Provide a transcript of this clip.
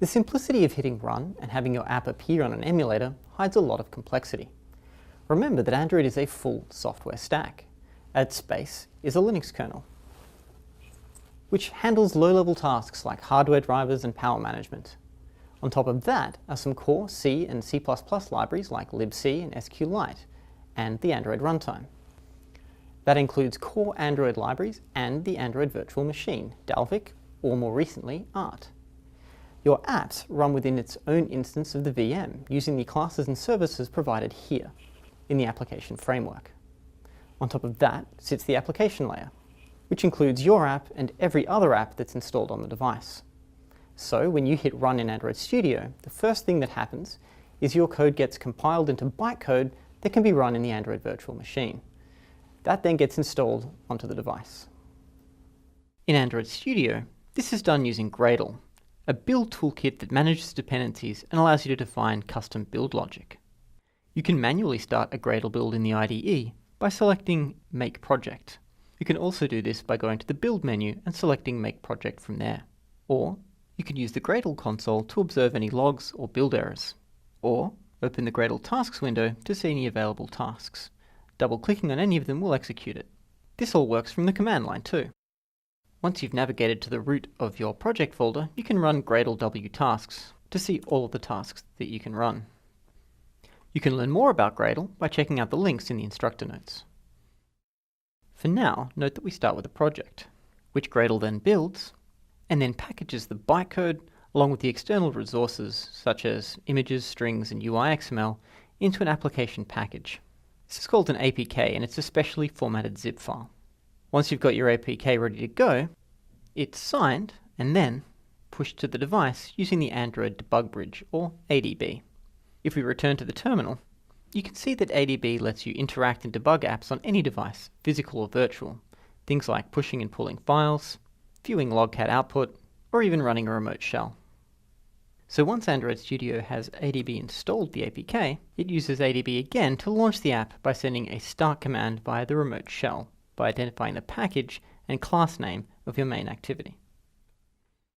The simplicity of hitting run and having your app appear on an emulator hides a lot of complexity. Remember that Android is a full software stack. At its base is a Linux kernel, which handles low-level tasks like hardware drivers and power management. On top of that are some core C and C++ libraries like libc and SQLite, and the Android runtime. That includes core Android libraries and the Android virtual machine, Dalvik, or more recently, ART. Your apps run within its own instance of the VM using the classes and services provided here in the application framework. On top of that sits the application layer, which includes your app and every other app that's installed on the device. So when you hit run in Android Studio, the first thing that happens is your code gets compiled into bytecode that can be run in the Android virtual machine. That then gets installed onto the device. In Android Studio, this is done using Gradle, a build toolkit that manages dependencies and allows you to define custom build logic. You can manually start a Gradle build in the IDE by selecting Make Project. You can also do this by going to the Build menu and selecting Make Project from there. Or you can use the Gradle console to observe any logs or build errors. Or open the Gradle Tasks window to see any available tasks. Double-clicking on any of them will execute it. This all works from the command line too. Once you've navigated to the root of your project folder, you can run Gradle W tasks to see all of the tasks that you can run. You can learn more about Gradle by checking out the links in the instructor notes. For now, note that we start with a project, which Gradle then builds, and then packages the bytecode along with the external resources such as images, strings, and UI XML into an application package. This is called an APK, and it's a specially formatted zip file. Once you've got your APK ready to go, it's signed and then pushed to the device using the Android Debug Bridge, or ADB. If we return to the terminal, you can see that ADB lets you interact and debug apps on any device, physical or virtual. Things like pushing and pulling files, viewing logcat output, or even running a remote shell. So once Android Studio has ADB installed the APK, it uses ADB again to launch the app by sending a start command via the remote shell by identifying the package and class name of your main activity.